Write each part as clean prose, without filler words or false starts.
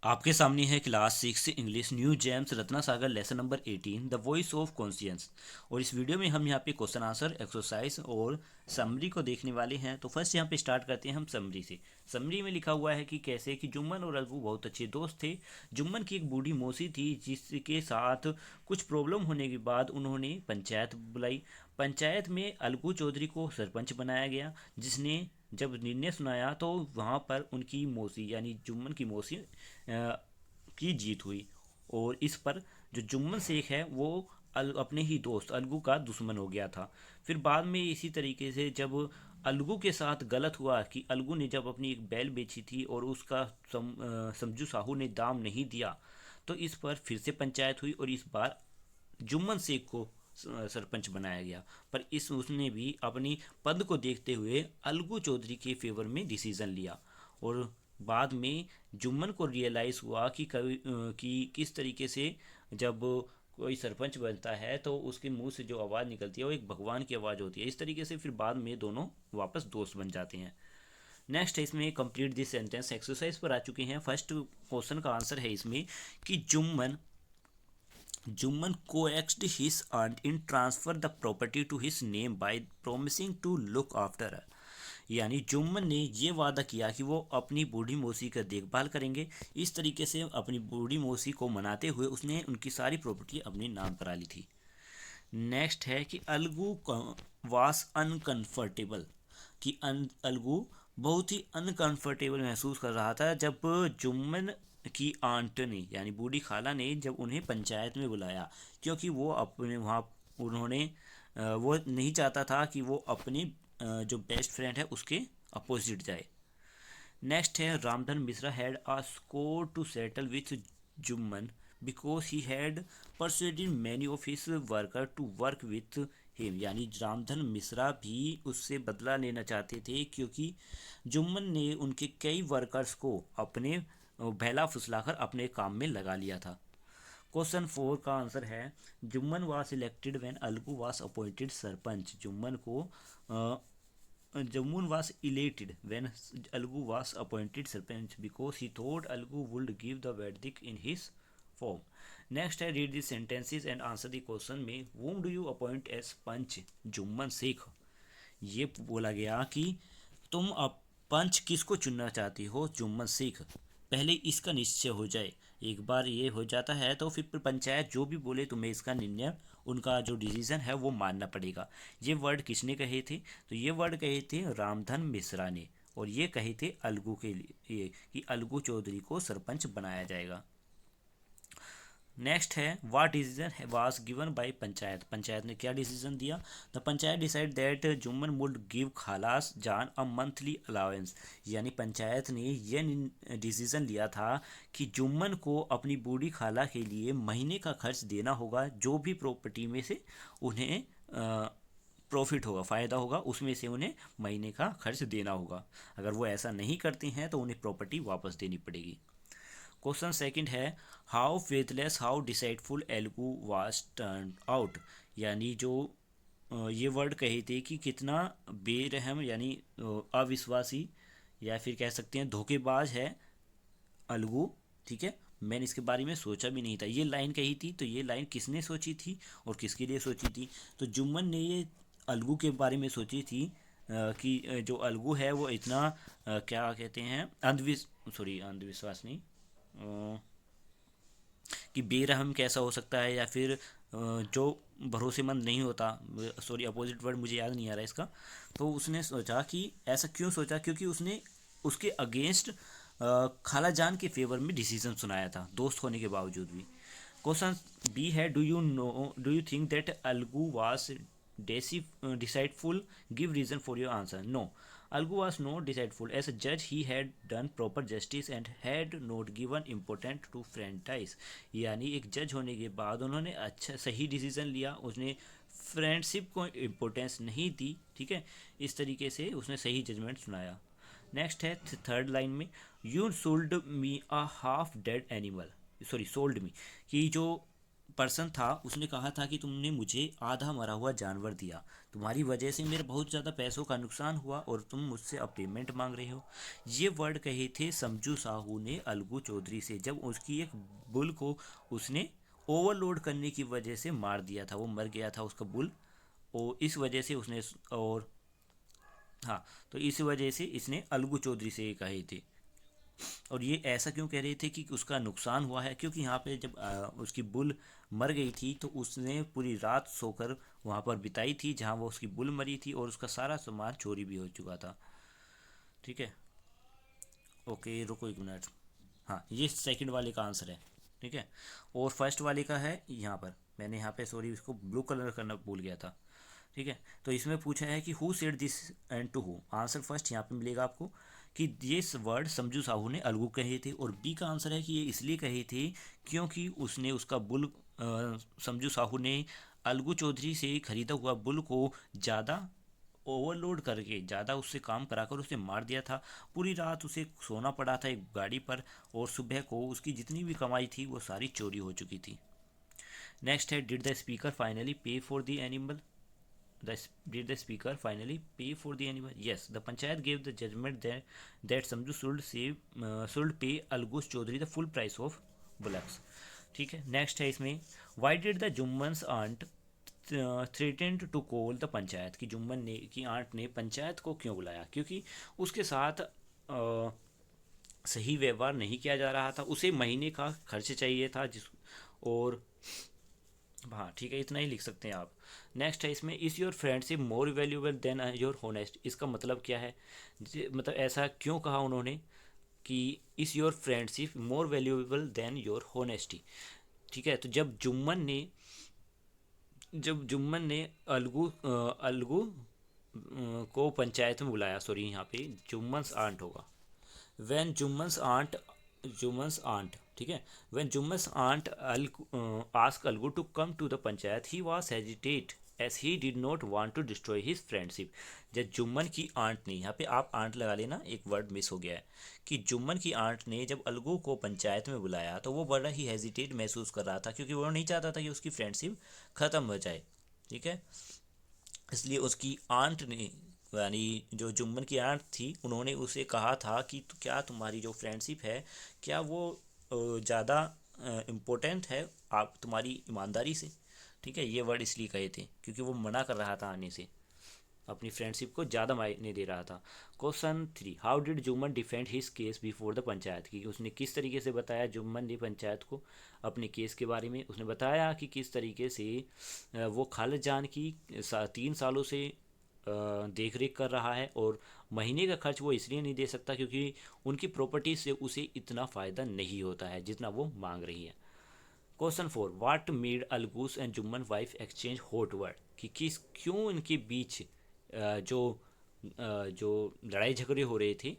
आपके सामने है class 6 English new James Ratna Sagar lesson number 18 the voice of conscience. और इस वीडियो में हम यहाँ पे क्वेश्चन आंसर एक्सरसाइज और समरी को देखने वाले हैं। तो फर्स्ट यहाँ पे स्टार्ट करते हैं हम समरी से। समरी में लिखा हुआ है कि कैसे कि जुम्मन और अलगू बहुत अच्छे दोस्त थे। जुम्मन की एक बूढ़ी मौसी थी जिसके साथ कुछ प्रॉब्लम होने के बाद उन्होंने पंचायत बुलाई। पंचायत में अलगू चौधरी को सरपंच बनाया गया, जिसने जब निर्णय सुनाया तो वहाँ पर उनकी मौसी यानी जुम्मन की मौसी की जीत हुई। और इस पर जो जुम्मन शेख है वो अपने ही दोस्त अलगू का दुश्मन हो गया था। फिर बाद में इसी तरीके से जब अलगू के साथ गलत हुआ कि अलगू ने जब अपनी एक बैल बेची थी और उसका समझू साहू ने दाम नहीं दिया, तो इस पर फिर से पंचायत हुई और इस बार जुम्मन शेख को सरपंच बनाया गया। पर इस उसने भी अपनी पद को देखते हुए अलगू चौधरी के फेवर में डिसीजन लिया। और बाद में जुम्मन को रियलाइज़ हुआ कि कभी कि किस तरीके से जब कोई सरपंच बनता है तो उसके मुंह से जो आवाज़ निकलती है वो एक भगवान की आवाज़ होती है। इस तरीके से फिर बाद में दोनों वापस दोस्त बन जाते हैं। नेक्स्ट है इसमें कंप्लीट दिस सेंटेंस एक्सरसाइज पर आ चुके हैं। फर्स्ट क्वेश्चन का आंसर है इसमें कि Jumman coaxed his aunt in transfer the property to his name by promising to look after her। यानी जुम्मन ने ये वादा किया कि वो अपनी बूढ़ी मौसी का देखभाल करेंगे। इस तरीके से अपनी बूढ़ी मौसी को मनाते हुए उसने उनकी सारी प्रॉपर्टी अपने नाम करा ली थी। नेक्स्ट है कि अलगू वास अनकंफर्टेबल, कि अलगू बहुत ही अनकंफर्टेबल महसूस कर रहा था जब जुम्मन की आंट ने यानी बूढ़ी खाला ने जब उन्हें पंचायत में बुलाया, क्योंकि वो अपने वहाँ उन्होंने वो नहीं चाहता था कि वो अपने जो बेस्ट फ्रेंड है उसके अपोजिट जाए। नेक्स्ट है Ramdhan Mishra had a score to settle with Jumman because he had persuaded many of his worker to work with him. यानी रामधन मिश्रा भी उससे बदला लेना चाहते थे क्योंकि जुम्मन ने उनके कई वर्कर्स को अपने बहला फुसलाकर अपने काम में लगा लिया था। क्वेश्चन 4 का आंसर है Jumman was elected when Algu was appointed sarpanch. Jumman was elated when Algu was appointed Sarpanch because he thought Algu would give the verdict in his form. Next है read the sentences and answer the question में whom do you appoint as पंच जुम्मन शेख। ये बोला गया कि तुम अब पंच किसको चुनना चाहती हो जुम्मन शेख। पहले इसका निश्चय हो जाए। एक बार ये हो जाता है तो फिर पंचायत जो भी बोले तुम्हें इसका निर्णय उनका जो डिसीजन है वो मानना पड़ेगा। ये वर्ड किसने कहे थे? तो ये वर्ड कहे थे रामधन मिश्रा ने, और ये कहे थे अलगू के लिए कि अलगू चौधरी को सरपंच बनाया जाएगा। नेक्स्ट है what decision was given by panchayat. Panchayat ने क्या डिसीजन दिया? The panchayat decide that Jumman would give Khala's Jaan a monthly allowance. यानी पंचायत ने यह डिसीजन लिया था कि जुम्मन को अपनी बूढ़ी खाला के लिए महीने का खर्च देना होगा। जो भी प्रॉपर्टी में से उन्हें प्रॉफिट होगा, फ़ायदा होगा, उसमें से उन्हें महीने का खर्च देना होगा। अगर वो ऐसा नहीं करते हैं तो उन्हें प्रॉपर्टी वापस देनी पड़ेगी। क्वेश्चन सेकंड है how faithless how deceitful Algu was turn out. यानी जो ये वर्ड कहे थे कि कितना बेरहम यानी अविश्वासी या फिर कह सकते हैं धोखेबाज है अलगू। ठीक है, मैंने इसके बारे में सोचा भी नहीं था। ये लाइन कही थी, तो ये लाइन किसने सोची थी और किसके लिए सोची थी? तो जुम्मन ने ये अलगू के बारे में सोची थी कि जो अलगू है वो इतना क्या कहते हैं अंधविश्वास नहीं, कि बेरहम कैसा हो सकता है या फिर जो भरोसेमंद नहीं होता। अपोजिट वर्ड मुझे याद नहीं आ रहा इसका। तो उसने सोचा कि ऐसा क्यों सोचा, क्योंकि उसने उसके अगेंस्ट खाला जान के फेवर में डिसीजन सुनाया था दोस्त होने के बावजूद भी। क्वेश्चन बी है do you think that Algu was deceitful? Give reason for your answer. No, Algu was not deceitful. As a judge, he had done proper justice and had not given important to franchise। यानी एक जज होने के बाद उन्होंने अच्छा सही decision लिया, उसने फ्रेंडशिप को इम्पोर्टेंस नहीं दी। ठीक है, इस तरीके से उसने सही जजमेंट सुनाया। नेक्स्ट है थर्ड लाइन में you sold me a half dead animal, sold me, कि जो पर्सन था उसने कहा था कि तुमने मुझे आधा मरा हुआ जानवर दिया, तुम्हारी वजह से मेरे बहुत ज़्यादा पैसों का नुकसान हुआ और तुम मुझसे अब पेमेंट मांग रहे हो। ये वर्ड कहे थे समझू साहू ने अलगू चौधरी से जब उसकी एक बुल को उसने ओवरलोड करने की वजह से मार दिया था, वो मर गया था उसका बुल। और इस वजह से उसने और हाँ, तो इस वजह से इसने अलगू चौधरी से ये कहे थे। और ये ऐसा क्यों कह रहे थे कि उसका नुकसान हुआ है, क्योंकि यहाँ पे जब उसकी बुल मर गई थी तो उसने पूरी रात सोकर वहाँ पर बिताई थी जहाँ वो उसकी बुल मरी थी, और उसका सारा सामान चोरी भी हो चुका था। ठीक है, ओके रुको एक मिनट। हाँ, ये सेकंड वाले का आंसर है। ठीक है, और फर्स्ट वाले का है यहाँ पर, मैंने यहाँ पे सॉरी इसको ब्लू कलर करना भूल गया था। ठीक है, तो इसमें पूछा है कि who said this and to who. Answer first यहाँ पे मिलेगा आपको कि ये वर्ड समझू साहू ने अलगू कहे थे, और बी का आंसर है कि ये इसलिए कहे थे क्योंकि उसने उसका बुल समझू साहू ने अलगू चौधरी से खरीदा हुआ बुल को ज़्यादा ओवरलोड करके, ज़्यादा उससे काम कराकर उसे मार दिया था। पूरी रात उसे सोना पड़ा था एक गाड़ी पर, और सुबह को उसकी जितनी भी कमाई थी वो सारी चोरी हो चुकी थी। नेक्स्ट है, डिड द स्पीकर फाइनली पे for the animal. Did the speaker finally pay for the animal? Yes, the panchayat gave the judgment that Samju should pay Algus Chaudhary the full price of bullocks. ठीक है, next है इसमें, why did the जुम्मन्स aunt threatened to call the panchayat, कि जुम्मन ने की aunt ने पंचायत को क्यों बुलाया, क्योंकि उसके साथ सही व्यवहार नहीं किया जा रहा था, उसे महीने का खर्च चाहिए था जिस और हाँ ठीक है, इतना ही लिख सकते हैं आप। नेक्स्ट है इसमें, is your friendship more valuable then your honest. इसका मतलब क्या है, मतलब ऐसा क्यों कहा उन्होंने कि is your friendship more valuable then your honesty. ठीक है, तो जब जुम्मन ने अलगू को पंचायत में बुलाया, सॉरी यहाँ पे जुम्मन्स आंट होगा, when जुम्मन्स आंट, ठीक है, when Jumman's aunt asked Algu to come to the panchayat, he was hesitate as he did not want to destroy his friendship। जब जुम्मन की आंट ने, यहाँ पे आप आंट लगा लेना, एक वर्ड मिस हो गया है, कि जुम्मन की आंट ने जब अलगू को पंचायत में बुलाया तो वो बड़ा ही हेजिटेट महसूस कर रहा था, क्योंकि वो नहीं चाहता था कि उसकी फ्रेंडशिप ख़त्म हो जाए। ठीक है, इसलिए उसकी आंट ने, यानी जो जुम्मन की आंट थी, उन्होंने उसे कहा था कि क्या तुम्हारी जो फ्रेंडशिप है, क्या वो ज़्यादा इम्पोर्टेंट है आप तुम्हारी ईमानदारी से। ठीक है, ये वर्ड इसलिए कहे थे क्योंकि वो मना कर रहा था आने से, अपनी फ्रेंडशिप को ज़्यादा मायने दे रहा था। Question 3, how did Jumman defend his case before the panchayat, की उसने किस तरीके से बताया जुम्मन ने पंचायत को अपने केस के बारे में। उसने बताया कि किस तरीके से वो खालिद जान की 3 सालों से देख रेख कर रहा है, और महीने का खर्च वो इसलिए नहीं दे सकता क्योंकि उनकी प्रॉपर्टी से उसे इतना फ़ायदा नहीं होता है जितना वो मांग रही है। Question 4, what made Algu's and Jumman wife exchange hot word, कि किस क्यों इनके बीच जो लड़ाई झगड़े हो रहे थे,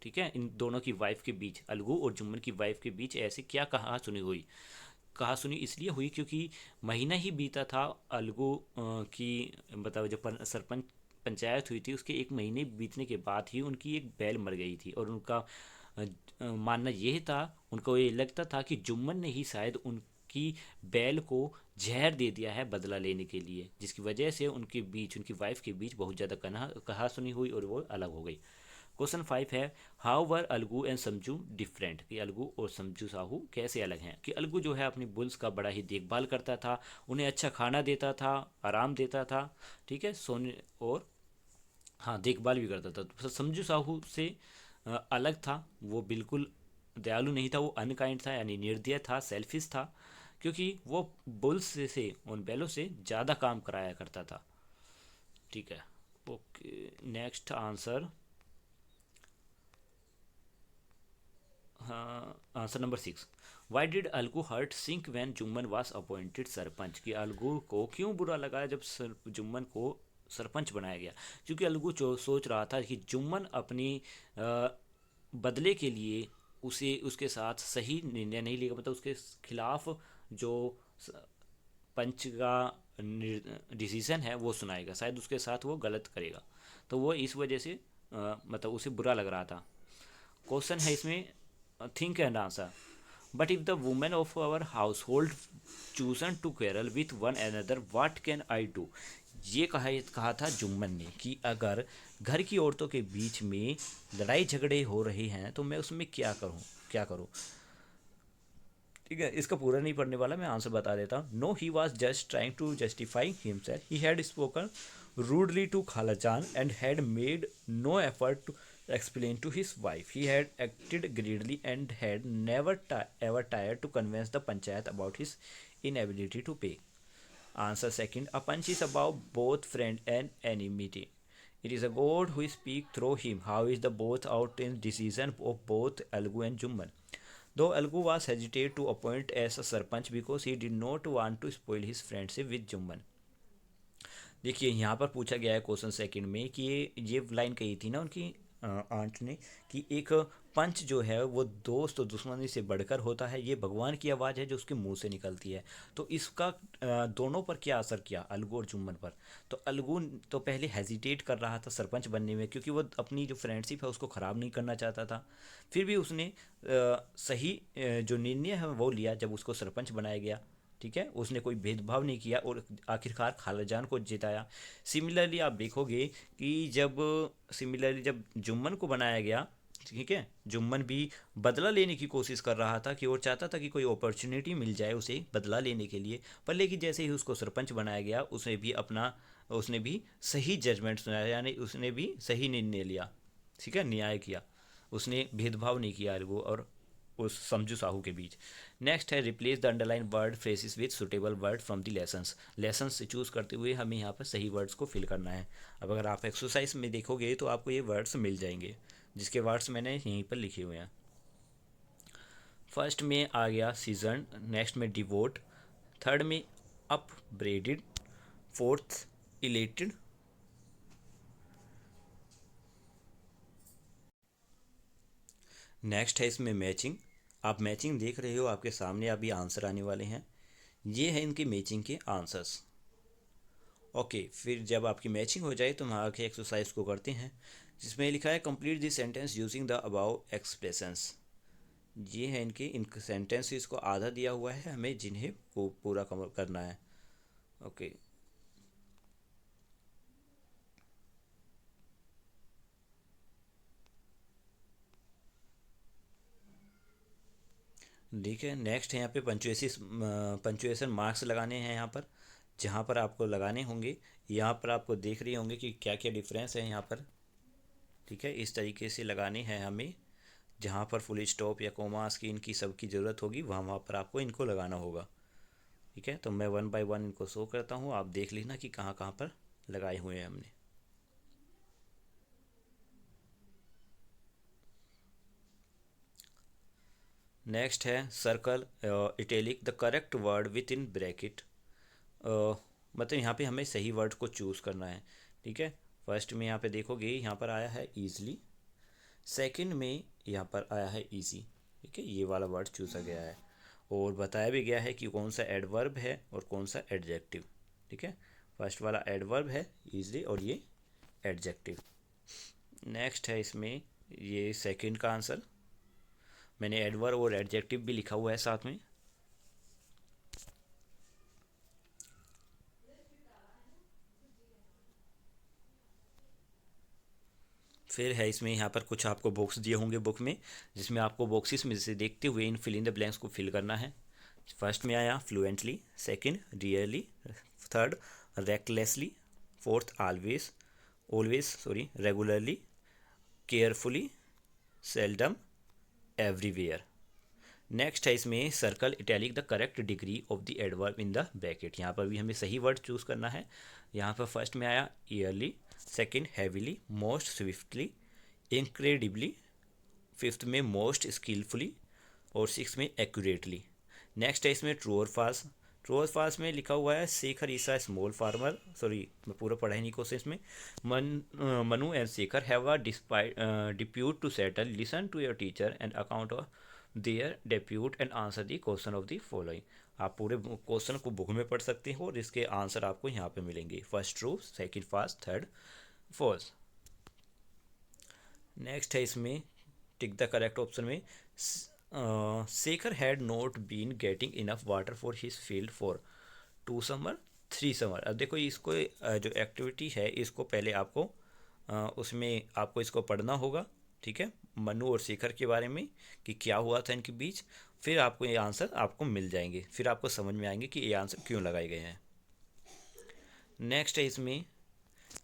ठीक है, इन दोनों की वाइफ के बीच, अलगू और जुम्मन की वाइफ के बीच ऐसे क्या कहा सुनी इसलिए हुई क्योंकि महीना ही बीता था अलगू की, मतलब जब सरपंच पंचायत हुई थी उसके 1 महीने बीतने के बाद ही उनकी एक बैल मर गई थी, और उनका मानना यह था, उनको ये लगता था कि जुम्मन ने ही शायद उनकी बैल को जहर दे दिया है बदला लेने के लिए, जिसकी वजह से उनके बीच, उनकी वाइफ के बीच बहुत ज़्यादा कहा सुनी हुई और वो अलग हो गई। क्वेश्चन 5 है, हाउ वर अलगू एंड समझू डिफरेंट, कि अलगू और समझू साहू कैसे अलग हैं। कि अलगू जो है अपनी बुल्स का बड़ा ही देखभाल करता था, उन्हें अच्छा खाना देता था, आराम देता था, ठीक है, सोने और हाँ देखभाल भी करता था। तो समझू साहू से अलग था, वो बिल्कुल दयालु नहीं था, वो अनकाइंड था, यानी निर्दय था, सेल्फिश था, क्योंकि वो बुल्स से उन बैलों से ज़्यादा काम कराया करता था। ठीक है, ओके नेक्स्ट आंसर, हाँ answer number 6, why did Algu hurt sink when Jumman was appointed sarpanch, कि अलगू को क्यों बुरा लगा जब जुम्मन को सरपंच बनाया गया, क्योंकि अलगू सोच रहा था कि जुम्मन अपनी बदले के लिए उसे उसके साथ सही निर्णय नहीं लेगा, मतलब उसके खिलाफ जो पंच का डिसीजन है वो सुनाएगा, शायद उसके साथ वो गलत करेगा, तो वो इस वजह से मतलब उसे बुरा लग रहा था। क्वेश्चन है इसमें, think and answer, but if the women of our household chosen to quarrel with one another what can I do. ये कहा था जुम्मन ने कि अगर घर की औरतों के बीच में लड़ाई झगड़े हो रहे हैं तो मैं उसमें क्या करूँ। ठीक है, इसका पूरा नहीं पढ़ने वाला, मैं आंसर बता देता हूँ। No he was just trying to justify himself, he had spoken rudely to Khalachan and had made no effort to explain to his wife. He had acted greedily and had never ever tried to convince the panchayat about his inability to pay. Answer second. A punch is above both friend and enmity. It is a god who speaks through him. How is the both out in decision of both Algu and Jumman? Though Algu was hesitant to appoint as a sarpanch because he did not want to spoil his friendship with Jumman. देखिए यहाँ पर पूछा गया है question second में कि ये line कही थी ना उनकी आंट ने कि एक पंच जो है वो दोस्त और दुश्मनी से बढ़कर होता है, ये भगवान की आवाज़ है जो उसके मुंह से निकलती है। तो इसका दोनों पर क्या असर किया, अलगू और जुम्मन पर। तो अलगू तो पहले हेजिटेट कर रहा था सरपंच बनने में क्योंकि वो अपनी जो फ्रेंडशिप है उसको ख़राब नहीं करना चाहता था। फिर भी उसने सही जो निर्णय है वो लिया जब उसको सरपंच बनाया गया। ठीक है, उसने कोई भेदभाव नहीं किया और आखिरकार खालाजान को जिताया। सिमिलरली आप देखोगे कि जब जुम्मन को बनाया गया, ठीक है, जुम्मन भी बदला लेने की कोशिश कर रहा था कि और चाहता था कि कोई अपॉर्चुनिटी मिल जाए उसे बदला लेने के लिए। पर लेकिन जैसे ही उसको सरपंच बनाया गया उसने भी सही जजमेंट सुनाया, यानी उसने भी सही निर्णय लिया। ठीक है, न्याय किया, उसने भेदभाव नहीं किया अलगू और उस समझू साहू के बीच। नेक्स्ट है replace the underline word phrases with suitable word from the lessons से चूज़ करते हुए हमें यहाँ पर सही वर्ड्स को फिल करना है। अब अगर आप एक्सरसाइज में देखोगे तो आपको ये वर्ड्स मिल जाएंगे जिसके वर्ड्स मैंने यहीं पर लिखे हुए हैं। फर्स्ट में आ गया सीजन, नेक्स्ट में डिवोट, थर्ड में अपब्रेडेड, फोर्थ इलेटेड, नेक्स्ट है इसमें मैचिंग। आप मैचिंग देख रहे हो, आपके सामने अभी आंसर आने वाले हैं, ये है इनके मैचिंग के आंसर्स। ओके, फिर जब आपकी मैचिंग हो जाए तो हम आगे एक्सरसाइज को करते हैं जिसमें लिखा है complete this sentence using the above expressions. ये है इन सेंटेंसेस को आधा दिया हुआ है हमें जिन्हें को पूरा कवर करना है। ओके, ठीक है, नेक्स्ट है यहाँ पे पंचुएशन मार्क्स लगाने हैं यहाँ पर, जहाँ पर आपको लगाने होंगे। यहाँ पर आपको देख रहे होंगे कि क्या क्या डिफरेंस है यहाँ पर। ठीक है, इस तरीके से लगाने हैं हमें, जहाँ पर फुल स्टॉप या कोमास की इनकी सबकी ज़रूरत होगी वहाँ वहाँ पर आपको इनको लगाना होगा। ठीक है, तो मैं वन बाय वन इनको शो करता हूँ, आप देख लेना कि कहाँ कहाँ पर लगाए हुए हैं हमने। नेक्स्ट है circle italic the correct word with in bracket. मतलब यहाँ पे हमें सही वर्ड को चूज़ करना है। ठीक है, फर्स्ट में यहाँ पे देखोगे यहाँ पर आया है ईजली, सेकंड में यहाँ पर आया है इजी। ठीक है, ये वाला वर्ड चूज़ा गया है और बताया भी गया है कि कौन सा एडवर्ब है और कौन सा एडजेक्टिव। ठीक है, फर्स्ट वाला एडवर्ब है ईजली और ये एडजेक्टिव। नेक्स्ट है इसमें ये सेकंड का आंसर, मैंने एडवर्ब और एडजेक्टिव भी लिखा हुआ है साथ में। फिर है इसमें यहाँ पर कुछ आपको बॉक्स दिए होंगे बुक में, जिसमें आपको बॉक्सेस में से देखते हुए इन फिल इन द ब्लैंक्स को फिल करना है। फर्स्ट में आया fluently, second rarely, third recklessly, fourth always regularly, carefully, seldom, everywhere. Next है इसमें circle italic the correct degree of the adverb in the bracket. यहाँ पर भी हमें सही वर्ड चूज़ करना है। यहाँ पर फर्स्ट में आया yearly, second heavily, most swiftly, incredibly, fifth में मोस्ट स्किलफुली और सिक्स में एक्यूरेटली। नेक्स्ट है इसमें ट्रू और फॉल्स। ट्रू और फॉल्स में लिखा हुआ है Shekhar is a small farmer, sorry मैं पूरा पढ़ा ही नहीं कोशिश में। Manu and Shekhar have a dispute to settle, listen to your teacher and account of their dispute and answer the question of the following. आप पूरे क्वेश्चन को बुक में पढ़ सकते हो और इसके आंसर आपको यहाँ पे मिलेंगे, first true, second false, third false. Next है इसमें टिक द करेक्ट ऑप्शन में Shekhar had not been getting enough water for his field for 2 summer 3 summer. अब देखो इसको जो एक्टिविटी है इसको पहले आपको उसमें आपको इसको पढ़ना होगा, ठीक है, मनु और शेखर के बारे में कि क्या हुआ था इनके बीच। फिर आपको ये आंसर आपको मिल जाएंगे, फिर आपको समझ में आएंगे कि ये आंसर क्यों लगाए गए हैं। नेक्स्ट है इसमें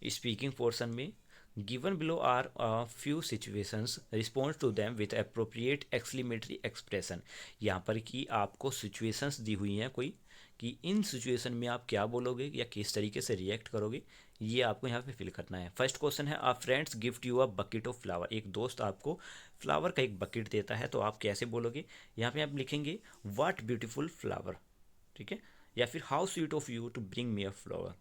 स्पीकिंग पोर्शन में, given below are few situations, response to them with appropriate exclamatory expression. यहाँ पर कि आपको सिचुएशंस दी हुई हैं कोई, कि इन सिचुएशन में आप क्या बोलोगे या किस तरीके से रिएक्ट करोगे, ये आपको यहाँ पे फिल करना है। फर्स्ट क्वेश्चन है, आप friends gift you a bucket of flower. एक दोस्त आपको फ्लावर का एक बकेट देता है तो आप कैसे बोलोगे। यहाँ पे आप लिखेंगे व्हाट ब्यूटीफुल फ्लावर, ठीक है, या फिर how sweet of you to bring me a flower.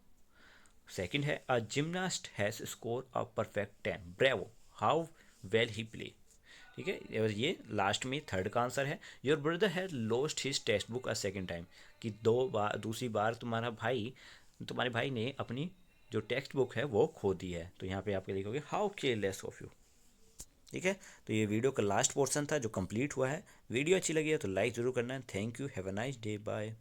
Second है, a gymnast has score a perfect 10, bravo, how well he play, ठीक है। और ये लास्ट में थर्ड का आंसर है, your brother has lost his text book a second time, कि दूसरी बार तुम्हारे भाई ने अपनी जो टेक्स्ट बुक है वो खो दी है। तो यहाँ पे आप लिखोगे हाउ केयरलेस ऑफ यू, ठीक है। तो ये वीडियो का लास्ट पोर्शन था जो कंप्लीट हुआ है। वीडियो अच्छी लगी है तो लाइक ज़रूर करना है। Thank you, have a nice day, bye.